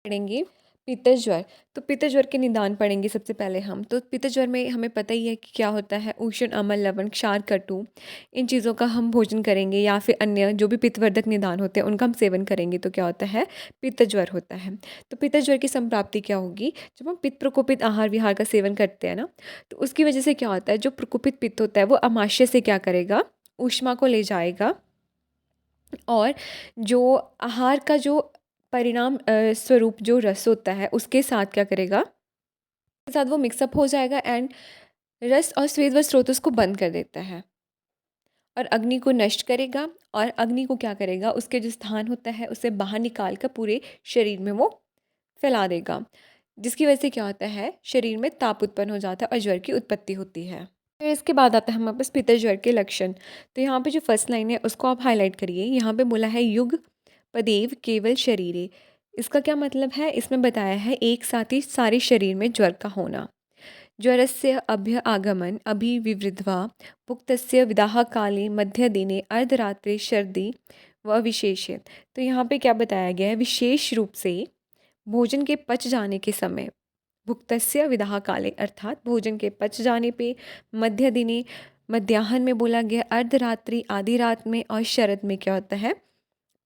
पढ़ेंगे पित्त ज्वर। तो पित्त ज्वर के निदान पढ़ेंगे सबसे पहले हम। तो पित्त ज्वर में हमें पता ही है कि क्या होता है, उष्ण, अम्ल, लवण, क्षार, कटु, इन चीज़ों का हम भोजन करेंगे या फिर अन्य जो भी पित्तवर्धक निदान होते हैं उनका हम सेवन करेंगे तो क्या होता है, पित्त ज्वर होता है। तो पित्त ज्वर की संप्राप्ति क्या होगी, जब हम पित्त प्रकोपित आहार विहार का सेवन करते हैं ना, तो उसकी वजह से क्या होता है, जो प्रकोपित पित्त होता है वो अमाशय से क्या करेगा, ऊष्मा को ले जाएगा और जो आहार का जो परिणाम स्वरूप जो रस होता है उसके साथ क्या करेगा, उसके साथ वो मिक्सअप हो जाएगा एंड रस और स्वेद व स्रोत उसको बंद कर देता है और अग्नि को नष्ट करेगा। और अग्नि को क्या करेगा, उसके जो स्थान होता है उसे बाहर निकाल कर पूरे शरीर में वो फैला देगा, जिसकी वजह से क्या होता है, शरीर में ताप उत्पन्न हो जाता है और ज्वर की उत्पत्ति होती है। फिर इसके बाद आता है हमारे पास पित्त ज्वर के लक्षण। तो यहाँ पे जो फर्स्ट लाइन है उसको आप हाईलाइट करिए। यहाँ पे बोला है युग पदेव केवल शरीरे। इसका क्या मतलब है, इसमें बताया है एक साथ ही सारे शरीर में ज्वर का होना। ज्वरस्य अभ्य आगमन अभिविवृद्ध्वा भुक्तस्य विदाह काले मध्य दिने अर्धरात्रि सर्दी व विशेष्य। तो यहाँ पे क्या बताया गया है, विशेष रूप से भोजन के पच जाने के समय, भुक्तस्य विदाह काले अर्थात भोजन के पच जाने पे, मध्य दिने मध्याह्न में बोला गया, अर्धरात्रि आधी रात में और शरद में क्या होता है,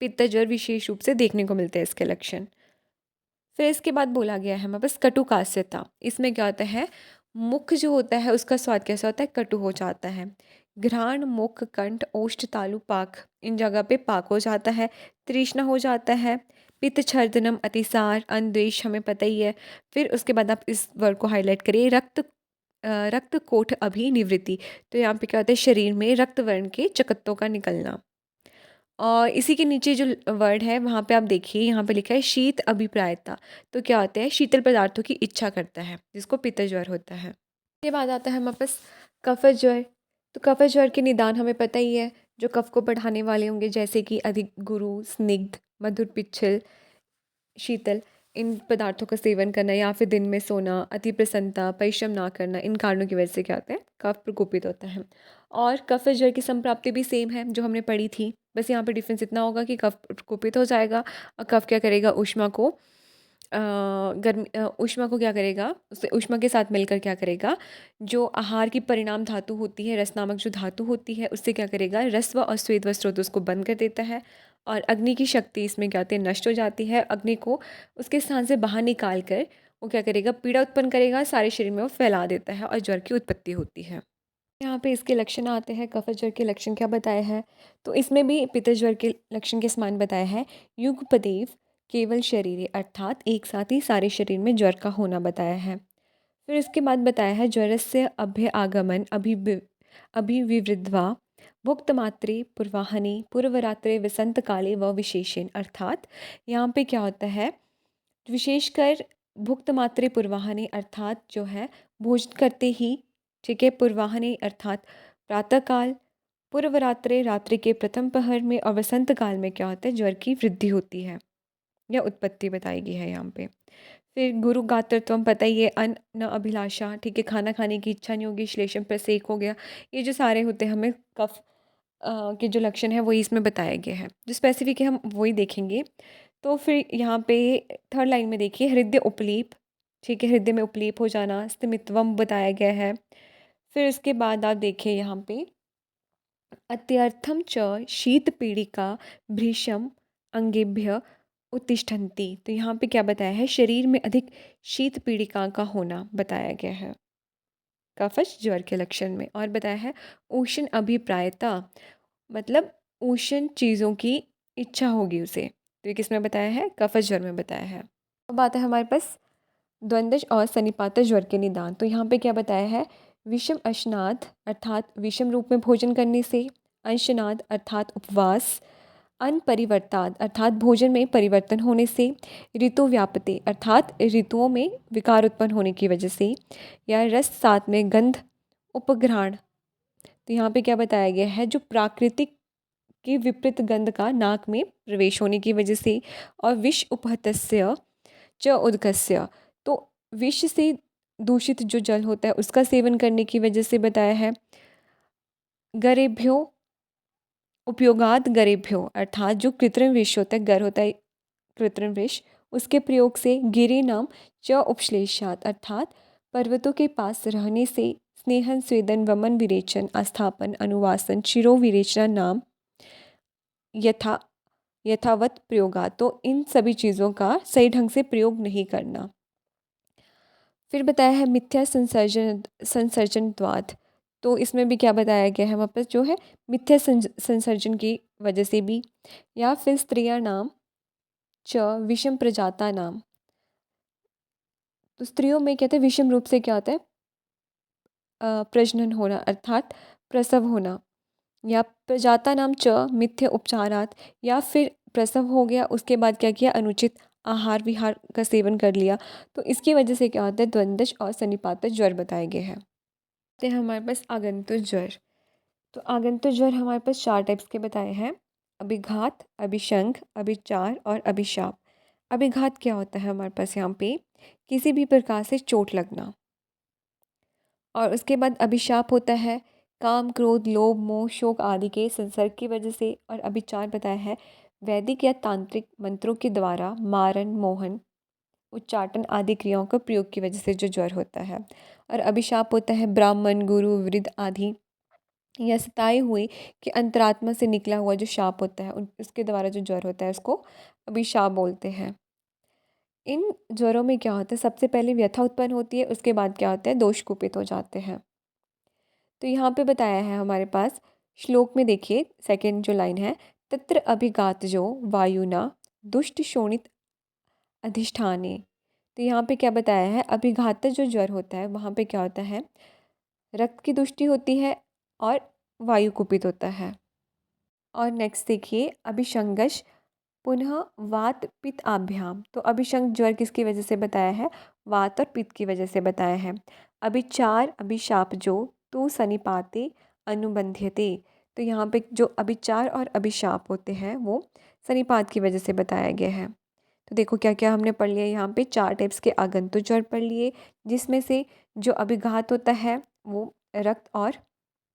पित्त ज्वर विशेष रूप से देखने को मिलते हैं इसके लक्षण। फिर इसके बाद बोला गया है हमारे पास कटुकास्यता। इसमें क्या होता है, मुख जो होता है उसका स्वाद कैसा होता है, कटु हो जाता है। घ्राण, मुख, कंठ, ओष्ठ, तालु, पाक, इन जगह पे पाक हो जाता है। तृष्णा हो जाता है। पित्त छर्दनम अतिसार अन्वेष, हमें पता ही है। फिर उसके बाद आप इस वर्ड को हाईलाइट करिए, रक्त कोठ अभिनिवृत्ति। तो यहाँ पे क्या होता है, शरीर में रक्त वर्ण के चकत्तों का निकलना। और इसी के नीचे जो वर्ड है वहाँ पे आप देखिए, यहाँ पे लिखा है शीत अभिप्रायता। तो क्या होता है, शीतल पदार्थों की इच्छा करता है, जिसको पित्त ज्वर होता है। इसके बाद आता है हमारे पास कफ ज्वर। तो कफ ज्वर के निदान हमें पता ही है, जो कफ को बढ़ाने वाले होंगे, जैसे कि अधिक गुरु, स्निग्ध, मधुर पिच्छल, शीतल, इन पदार्थों का सेवन करना या फिर दिन में सोना, अति प्रसन्नता, परिश्रम ना करना, इन कारणों की वजह से क्या होता है, कफ प्रकोपित होता है। और कफ ज्वर की संप्राप्ति भी सेम है जो हमने पढ़ी थी, बस यहाँ पे डिफरेंस इतना होगा कि कफ प्रकोपित हो जाएगा और कफ क्या करेगा, ऊष्मा को ऊष्मा को क्या करेगा, उससे ऊष्मा के साथ मिलकर क्या करेगा, जो आहार की परिणाम धातु होती है, रस नामक जो धातु होती है, उससे क्या करेगा, रस्व और स्वेद व स्रोत उसको बंद कर देता है और अग्नि की शक्ति इसमें क्या होती है, नष्ट हो जाती है। अग्नि को उसके स्थान से बाहर निकाल कर वो क्या करेगा, पीड़ा उत्पन्न करेगा, सारे शरीर में वो फैला देता है और ज्वर की उत्पत्ति होती है। यहाँ पे इसके लक्षण आते हैं, कफ ज्वर के लक्षण क्या बताए हैं, तो इसमें भी पित्त ज्वर के लक्षण के समान बताया है, युगपदेव केवल शरीरे, अर्थात एक साथ ही सारे शरीर में ज्वर का होना बताया है। फिर इसके बाद बताया है ज्वरस्य अभ्य आगमन अभिविवृद्ध्वा भुक्त मात्रे पूर्वाहने पूर्वरात्रे वसंत काले व विशेषण। अर्थात यहाँ पे क्या होता है, विशेषकर भुक्त मात्रे पूर्वाहने अर्थात जो है भोजन करते ही, ठीक है, पूर्वाहने अर्थात प्रातःकाल, पूर्वरात्रे रात्रि के प्रथम पहर में और वसंत काल में क्या होता है, ज्वर की वृद्धि होती है या उत्पत्ति बताई गई है यहाँ पे। फिर गुरु गात्रत्वम पता ही है, अन्न न अभिलाषा, ठीक है, खाना खाने की इच्छा नहीं होगी, श्लेषम प्रसेक हो गया, ये जो सारे होते हैं हमें कफ के जो लक्षण है वही इसमें बताए गए हैं, जो स्पेसिफिक है हम वही देखेंगे। तो फिर यहाँ पे थर्ड लाइन में देखिए, हृदय उपलीप, ठीक है, हृदय में उपलीप हो जाना, स्तिमित्वम बताया गया है। फिर इसके बाद आप देखिए यहाँ पे अत्यर्थम च शीत पीड़िका भृशम अंगेभ्य उत्तिष्ठन्ति। तो यहाँ पे क्या बताया है, शरीर में अधिक शीत पीड़िका का होना बताया गया है कफज ज्वर के लक्षण में। और बताया है उष्ण अभिप्रायता, मतलब उष्ण चीज़ों की इच्छा होगी उसे। तो ये किसमें बताया है, कफज ज्वर में बताया है। अब आता है हमारे पास द्वंद्वज और सन्निपात ज्वर के निदान। तो यहाँ पे क्या बताया है, विषम अशनाद अर्थात विषम रूप में भोजन करने से, अंशनाद अर्थात उपवास, अन्न परिवर्ताद अर्थात भोजन में परिवर्तन होने से, ऋतु व्यापते अर्थात ऋतुओं में विकार उत्पन्न होने की वजह से, या रस सात में गंध उपघ्राण। तो यहाँ पे क्या बताया गया है, जो प्राकृतिक के विपरीत गंध का नाक में प्रवेश होने की वजह से, और विष उपहतस्य च उदकस्य, तो विष से दूषित जो जल होता है उसका सेवन करने की वजह से बताया है। गरेभ्यो उपयोगात गरेभ्यो अर्थात जो कृत्रिम विष होता है, गर होता है कृत्रिम विष, उसके प्रयोग से गिरे नाम च उपश्लेषात अर्थात पर्वतों के पास रहने से स्नेहन स्वेदन वमन विरेचन आस्थापन अनुवासन शिरो विरेचना नाम यथा यथावत प्रयोगा। तो इन सभी चीज़ों का सही ढंग से प्रयोग नहीं करना। फिर बताया है मिथ्या संसर्जनवाद। तो इसमें भी क्या बताया गया है हमारे पास जो है मिथ्या संसर्जन की वजह से भी, या फिर स्त्रियां नाम च विषम प्रजाता नाम। तो स्त्रियों में कहते हैं विषम रूप से क्या होता है प्रजनन होना अर्थात प्रसव होना, या प्रजाता नाम च मिथ्य उपचारात, या फिर प्रसव हो गया उसके बाद क्या किया अनुचित आहार विहार का सेवन कर लिया, तो इसकी वजह से क्या होता है द्वंद्वज और सन्निपातज ज्वर बताए गए हैं। तो हमारे पास आगंतुक ज्वर। तो आगंतुक ज्वर हमारे पास 4 टाइप्स के बताए हैं, अभिघात, अभिशंक, अभिचार और अभिशाप। अभिघात क्या होता है हमारे पास यहाँ पे किसी भी प्रकार से चोट लगना, और उसके बाद अभिशाप होता है काम क्रोध लोभ मोह शोक आदि के संसर्ग की वजह से, और अभिचार बताया है वैदिक या तांत्रिक मंत्रों के द्वारा मारन मोहन उच्चाटन आदि क्रियाओं का प्रयोग की वजह से जो ज्वर होता है। और अभिशाप होता है ब्राह्मण गुरु वृद्ध आदि या सताए हुए कि अंतरात्मा से निकला हुआ जो शाप होता है उसके द्वारा जो ज्वर होता है उसको अभिशाप बोलते हैं। इन ज्वरों में क्या होता है सबसे पहले व्यथा उत्पन्न होती है, उसके बाद क्या होता है दोष कुपित हो जाते हैं। तो यहाँ पे बताया है हमारे पास श्लोक में देखिए सेकंड जो लाइन है, तत्र अभिघात जो वायुना दुष्ट शोणित अधिष्ठाने। तो यहाँ पे क्या बताया है अभिघात जो ज्वर होता है वहाँ पे क्या होता है रक्त की दुष्टि होती है और वायु कुपित होता है। और नेक्स्ट देखिए अभिशंगश पुनः वात पित्त आभ्याम। तो अभिशंग ज्वर किसकी वजह से बताया है वात और पित्त की वजह से बताया है। अभिचार अभिशाप जो तू सनिपाते अनुबंध्यते। तो यहाँ पे जो अभिचार और अभिशाप होते हैं वो सनिपात की वजह से बताया गया है। तो देखो क्या क्या हमने पढ़ लिया यहाँ पे 4 टाइप्स के आगंतुक ज्वर पढ़ लिए, जिसमें से जो अभिघात होता है वो रक्त और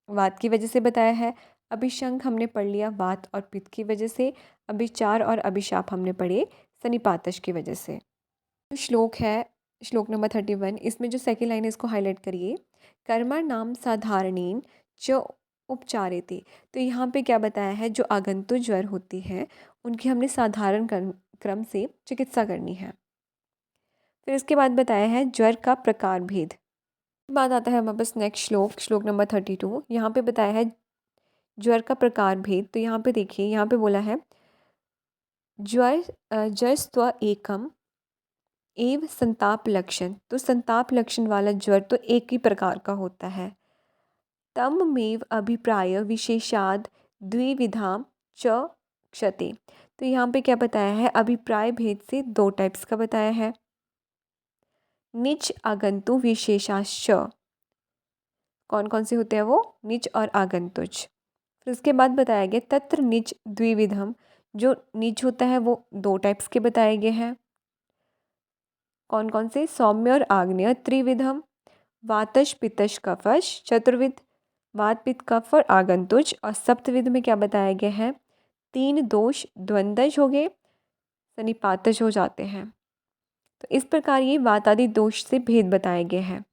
वात की वजह से बताया है। अभिशंक हमने पढ़ लिया वात और पित्त की वजह से। अभिचार और अभिशाप हमने पढ़े सनिपातश की वजह से। जो श्लोक है श्लोक नंबर 31, इसमें जो सेकेंड लाइन है इसको हाईलाइट करिए, कर्मा नाम साधारणेन च उपचारेते। तो यहाँ पे क्या बताया है जो आगंतुक ज्वर होती है उनकी हमने साधारण क्रम से चिकित्सा करनी है। फिर इसके बाद बताया है ज्वर का प्रकार भेद। बाद आता है हमारे पास नेक्स्ट श्लोक श्लोक नंबर 32। यहाँ पे बताया है ज्वर का प्रकार भेद। तो यहाँ पे देखिए यहाँ पे बोला है ज्वर जस्त्व एकम एव संताप लक्षण। तो संताप लक्षण वाला ज्वर तो एक ही प्रकार का होता है। तम मेव अभिप्राय विशेषाद द्विविधाम च क्षते। तो यहाँ पे क्या बताया है अभिप्राय भेद से 2 टाइप्स का बताया है, निच आगंतु विशेषाश्च। कौन कौन से होते हैं वो निच और आगंतुच। फिर उसके बाद बताया गया तत्र निच द्विविधम। जो निच होता है वो 2 टाइप्स के बताए गए हैं, कौन कौन से सौम्य और आग्नेय। त्रिविधम वातश पित्तश कफश चतुर्विध वात पित्त कफ और आगंतुज। और सप्तविध में क्या बताया गया है 3 दोष द्वंद्वज हो गए सनिपातज हो जाते हैं। तो इस प्रकार ये वात आदि दोष से भेद बताए गए हैं।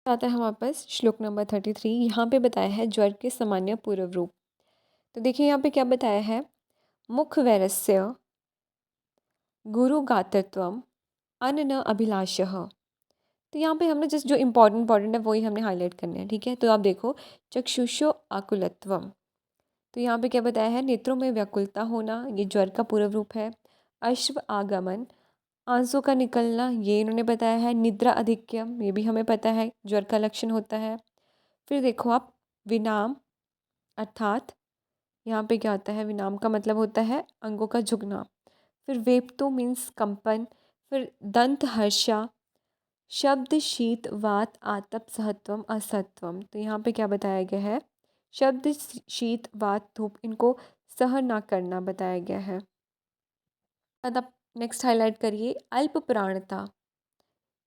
आता है हमारे पास श्लोक नंबर 33। यहाँ पे बताया है ज्वर के सामान्य पूर्व रूप। तो देखिए यहाँ पे क्या बताया है मुख वैरस्य गुरु गात्रत्वम अन्न न अभिलाषः। तो यहाँ पे हमने जस्ट जो इम्पोर्टेंट है वही हमने हाईलाइट करने हैं, ठीक है। तो आप देखो चक्षुषो आकुलत्वम। तो यहाँ पे क्या बताया है नेत्रों में व्याकुलता होना, ये ज्वर का पूर्व रूप है। अश्व आगमन आंसू का निकलना, ये इन्होंने बताया है। निद्रा अधिक्यम, ये भी हमें पता है ज्वर का लक्षण होता है। फिर देखो आप विनाम अर्थात यहाँ पे क्या होता है विनाम का मतलब होता है अंगों का झुकना। फिर वेप्तो मीन्स कंपन। फिर दंत हर्षा शब्द शीत वात आतप सहत्वम असत्वम। तो यहाँ पे क्या बताया गया है शब्द शीत वात धूप इनको सहन ना करना बताया गया है। अब आप नेक्स्ट हाईलाइट करिए अल्प प्राणता,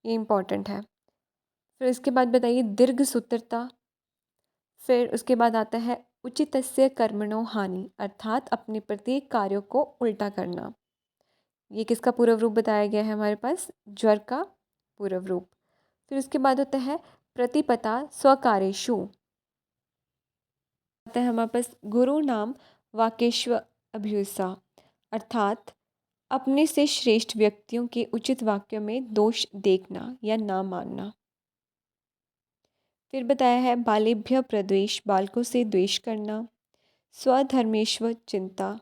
ये इम्पॉर्टेंट है। फिर इसके बाद बताइए दीर्घ सूत्रता। फिर उसके बाद आता है उचितस्य कर्मणो हानि अर्थात अपने प्रत्येक कार्यों को उल्टा करना, ये किसका पूर्व रूप बताया गया है हमारे पास? ज्वर का पूर्व रूप। फिर उसके बाद होता है प्रतिपदा स्वकारेषु। आता है हमारे पास गुरु नाम वाकेश्व अभ्युसा, अर्थात अपने से श्रेष्ठ व्यक्तियों के उचित वाक्यों में दोष देखना या ना मानना। फिर बताया है बालेभ्य प्रद्वेष, बालकों से द्वेष करना। स्वधर्मेश्वर चिंता,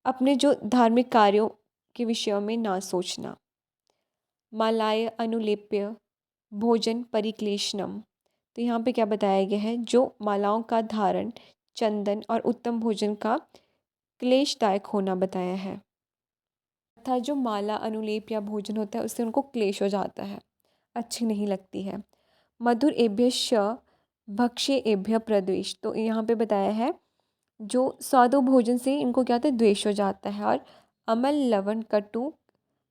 अपने जो धार्मिक कार्यों के विषयों में ना सोचना। मालाय अनुलेप्य भोजन परिक्लेशनम, तो यहाँ पे क्या बताया गया है? जो मालाओं का धारण, चंदन और उत्तम भोजन का क्लेशदायक होना बताया है। अर्थात जो माला अनुलेप या भोजन होता है उससे उनको क्लेश हो जाता है, अच्छी नहीं लगती है। मधुर एभ्य भक्ष्य एभ्य प्रद्वेश, तो यहाँ पे बताया है जो स्वादु भोजन से इनको क्या होता है? द्वेष हो जाता है। और अमल लवण कटु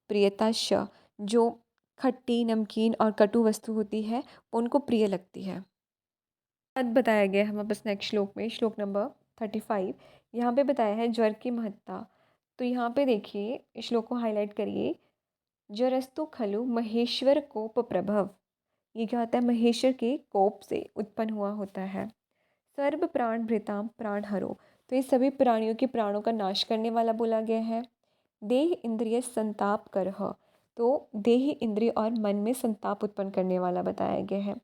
प्रियता जो खट्टी नमकीन और कटु वस्तु होती है उनको प्रिय लगती है। बाद बताया गया है हमारे पास नेक्स्ट श्लोक में, श्लोक नंबर 35। यहाँ पे बताया है ज्वर की महत्ता। तो यहाँ पे देखिए, इस श्लोक को हाईलाइट करिए। ज्वरस्तु खलु महेश्वर कोप प्रभव, ये क्या होता है? महेश्वर के कोप से उत्पन्न हुआ होता है। सर्व प्राण भृताम प्राण हरो, तो ये सभी प्राणियों के प्राणों का नाश करने वाला बोला गया है। देह इंद्रिय संताप करह, तो देह इंद्रिय और मन में संताप उत्पन्न करने वाला बताया गया है।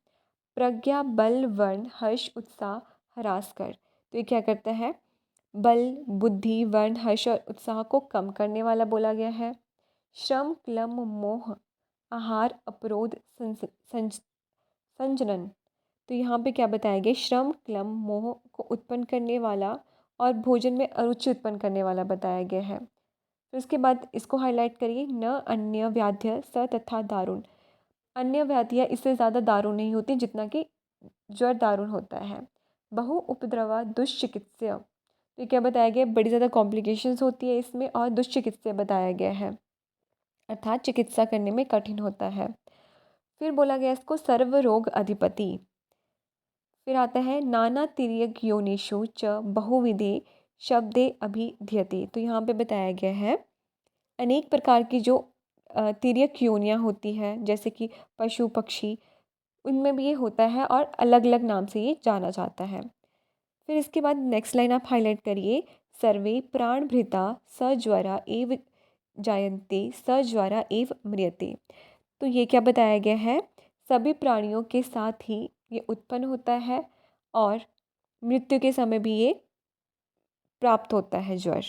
प्रज्ञा बल वर्ण हर्ष उत्साह ह्रास कर, तो ये क्या करता है? बल बुद्धि वर्ण हर्ष और उत्साह को कम करने वाला बोला गया है। श्रम क्लम मोह आहार अपरोध संजनन, तो यहाँ पे क्या बताया गया? श्रम क्लम मोह को उत्पन्न करने वाला और भोजन में अरुचि उत्पन्न करने वाला बताया गया है। फिर उसके बाद इसको हाईलाइट करिए। न अन्य व्याध्य स तथा दारुण, अन्य व्याधियाँ इससे ज़्यादा दारुण नहीं होती जितना कि ज्वर दारुण होता है। बहु उपद्रवा दुष्चिकित्स्य, तो ये क्या बताया गया? बड़ी ज़्यादा कॉम्प्लिकेशंस होती है इसमें और दुष्चिकित्स्य बताया गया है, अर्थात चिकित्सा करने में कठिन होता है। फिर बोला गया इसको सर्व रोग अधिपति। फिर आता है नाना तिर्यक योनिषु च बहुविधे शब्दे अभिधीयते, तो यहाँ पे बताया गया है अनेक प्रकार की जो तिर्यक योनियाँ होती है जैसे कि पशु पक्षी, उनमें भी ये होता है और अलग अलग नाम से ये जाना जाता है। फिर इसके बाद नेक्स्ट लाइन आप हाईलाइट करिए। सर्वे प्राणभृता सज्वरा एव जायन्ते सज्वरा एव म्रियते, तो ये क्या बताया गया है? सभी प्राणियों के साथ ही ये उत्पन्न होता है और मृत्यु के समय भी ये प्राप्त होता है ज्वर।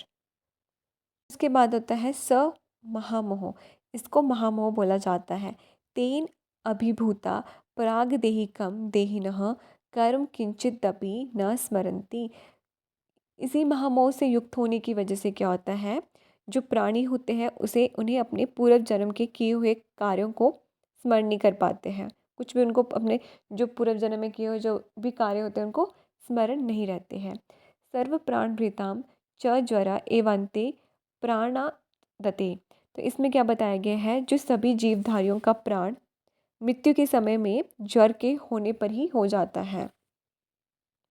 उसके बाद होता है स महामोह, इसको महामोह बोला जाता है। तेन अभिभूता प्राग देहिकम देहिनः कर्म किंचिदपि न स्मरन्ति, इसी महामोह से युक्त होने की वजह से क्या होता है? जो प्राणी होते हैं उसे उन्हें अपने पूर्व जन्म के किए हुए कार्यों को स्मरण नहीं कर पाते हैं। कुछ भी उनको अपने जो पूर्व जन्म में किए हुए जो भी कार्य होते हैं उनको स्मरण नहीं रहते हैं। सर्व प्राण भृताम च ज्वरा एवंते प्राणा दते, तो इसमें क्या बताया गया है? जो सभी जीवधारियों का प्राण मृत्यु के समय में ज्वर के होने पर ही हो जाता है।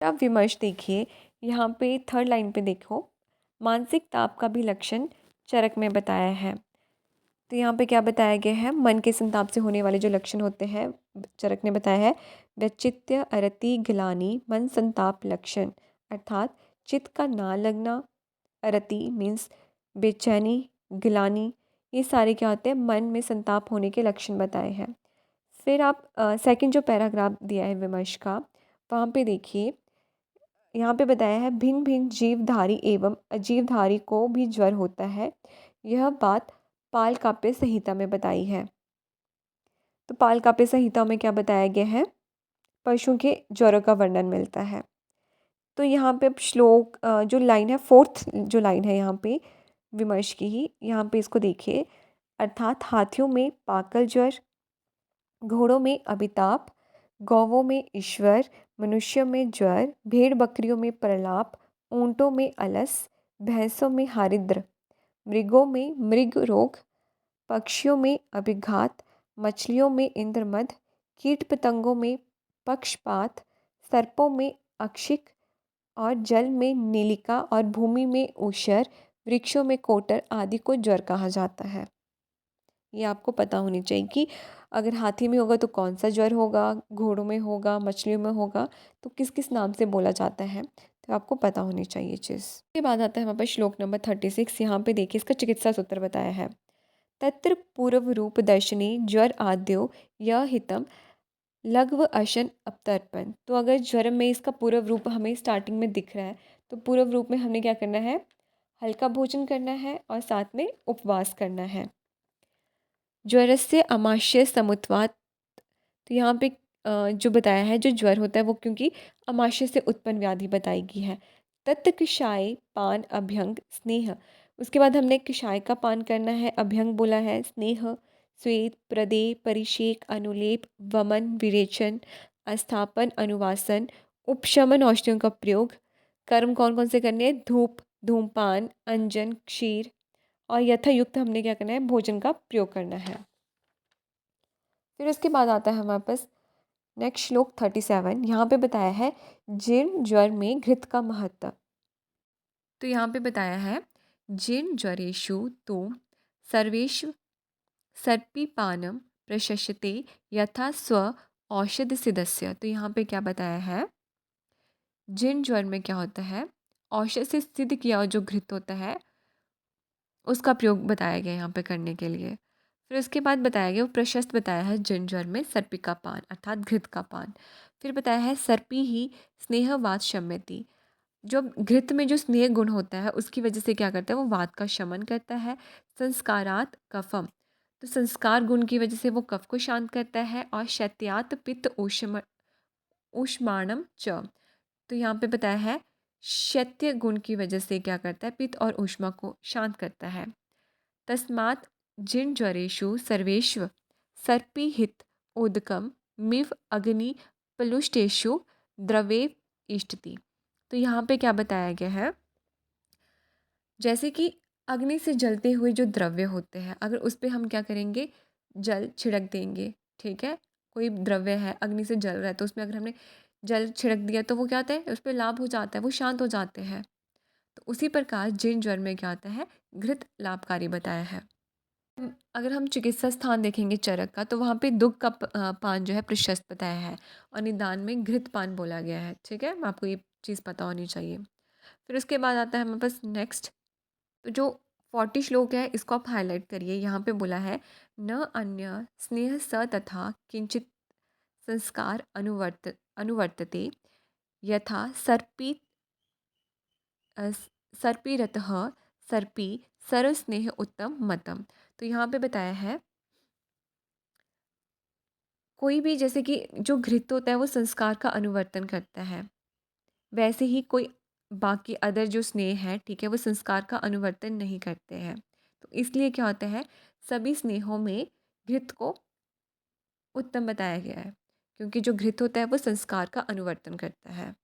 अब विमर्श देखिए, यहाँ पे थर्ड लाइन पे देखो, मानसिक ताप का भी लक्षण चरक में बताया है। तो यहाँ पे क्या बताया गया है? मन के संताप से होने वाले जो लक्षण होते हैं चरक ने बताया है। व्यचित्य अरति ग्लानि मन संताप लक्षण, अर्थात चित्त का ना लगना, अरति मीन्स बेचैनी, ग्लानि, ये सारे क्या होते हैं? मन में संताप होने के लक्षण बताए हैं। फिर आप सेकंड जो पैराग्राफ दिया है विमर्श का, वहाँ पे देखिए, यहाँ पे बताया है भिन्न भिन्न जीवधारी एवं अजीवधारी को भी ज्वर होता है, यह बात पालकाप्य संहिता में बताई है। तो पालकाप्य संहिता में क्या बताया गया है? पशुओं के ज्वरों का वर्णन मिलता है। तो यहाँ पे अब श्लोक जो लाइन है, फोर्थ जो लाइन है यहाँ पे विमर्श की ही, यहाँ पे इसको देखिए। अर्थात हाथियों में पाकल ज्वर, घोड़ों में अभिताप, गौवों में ईश्वर, मनुष्यों में ज्वर, भेड़ बकरियों में प्रलाप, ऊँटों में अलस, भैंसों में हारिद्र, मृगों में मृग रोग, पक्षियों में अभिघात, मछलियों में इंद्रमद, कीट पतंगों में पक्षपात, सर्पों में अक्षिक और जल में नीलिका और भूमि में ऊषर, वृक्षों में कोटर आदि को ज्वर कहा जाता है। ये आपको पता होनी चाहिए कि अगर हाथी में होगा तो कौन सा ज्वर होगा, घोड़ों में होगा, मछलियों में होगा, तो किस किस नाम से बोला जाता है, तो आपको पता होनी चाहिए चीज़। उसके बाद आता है हमारे पास श्लोक नंबर 36। यहाँ पे देखिए इसका चिकित्सा सूत्र बताया है। तत्र पूर्व रूप दर्शने ज्वर आद्यो यह हितम लघ्व अशन अपतर्पण। तो अगर ज्वर में इसका पूर्व रूप हमें स्टार्टिंग में दिख रहा है, तो पूर्व रूप में हमने क्या करना है, हल्का भोजन करना है और साथ में उपवास करना है। ज्वरस्य अमाशय समुत्वात। तो यहाँ पे जो बताया है, जो ज्वर होता है वो क्योंकि अमाशय से उत्पन्न व्याधि बताई गई है। तत्त कषाय पान अभ्यंग स्नेह। उसके बाद हमने कषाय का पान करना है, अभ्यंग बोला है, स्नेह श्वेत प्रदेय परिषेक अनुलेप वमन विरेचन अस्थापन अनुवासन उपशमन औषधियों का प्रयोग। कर्म कौन कौन से करने हैं, धूप धूमपान अंजन क्षीर और यथायुक्त हमने क्या करना है, भोजन का प्रयोग करना है। फिर उसके बाद आता है हमारे पास नेक्स्ट श्लोक 37। यहाँ पे बताया है जीर्ण ज्वर में घृत का महत्व। तो यहाँ पे बताया है जीर्ण ज्वरेषु तो सर्वेषु सर्पीपानम प्रशस्यते यथा स्व औषध सिद्धस्य। तो यहाँ पे क्या बताया है, जीर्ण ज्वर में क्या होता है, औषध से सिद्ध किया हुआ जो घृत होता है उसका प्रयोग बताया गया यहाँ पे करने के लिए। फिर उसके बाद बताया गया, वो प्रशस्त बताया है जीर्ण ज्वर में सर्पी का पान अर्थात घृत का पान। फिर बताया है सर्पी ही स्नेहवात शम्यति। जो घृत में जो स्नेह गुण होता है उसकी वजह से क्या करता है, वो वात का शमन करता है। संस्कारात कफम। तो संस्कार गुण की वजह से वो कफ को शांत करता है। और शैत्यात पित्त ऊष्माणम च। तो यहाँ पे बताया है शैत्य गुण की वजह से क्या करता है, पित्त और ऊष्मा को शांत करता है। तस्मात् जिन ज्वरेषु सर्वेष्व सर्पिहित उदकम मिव अग्नि प्लुष्टेषु द्रवे इष्टति। तो यहाँ पे क्या बताया गया है, जैसे कि अग्नि से जलते हुए जो द्रव्य होते हैं, अगर उस पर हम क्या करेंगे, जल छिड़क देंगे, ठीक है, कोई द्रव्य है अग्नि से जल रहा है तो उसमें अगर हमने जल छिड़क दिया तो वो क्या होता है, उस पर लाभ हो जाता है, वो शांत हो जाते हैं। तो उसी प्रकार जिन ज्वर में क्या होता है, घृत लाभकारी बताया है। अगर हम चिकित्सा स्थान देखेंगे चरक का, तो वहाँ पे दुग का पान जो है प्रशस्त बताया है और निदान में घृत पान बोला गया है। ठीक है, आपको ये चीज़ पता होनी चाहिए। फिर उसके बाद आता है हमारे पास नेक्स्ट, तो जो 40 श्लोक है इसको आप हाईलाइट करिए। यहाँ पे बोला है न अन्य स्नेह स तथा किंचित संस्कार अनुवर्तते यथा सर्पी सर्पीरतः सर्पी सर्वस्नेह उत्तम मतम। तो यहाँ पे बताया है कोई भी, जैसे कि जो घृत होता है वो संस्कार का अनुवर्तन करता है, वैसे ही कोई बाकी अदर जो स्नेह है, ठीक है, वो संस्कार का अनुवर्तन नहीं करते हैं। तो इसलिए क्या होता है, सभी स्नेहों में घृत को उत्तम बताया गया है, क्योंकि जो घृत होता है वो संस्कार का अनुवर्तन करता है।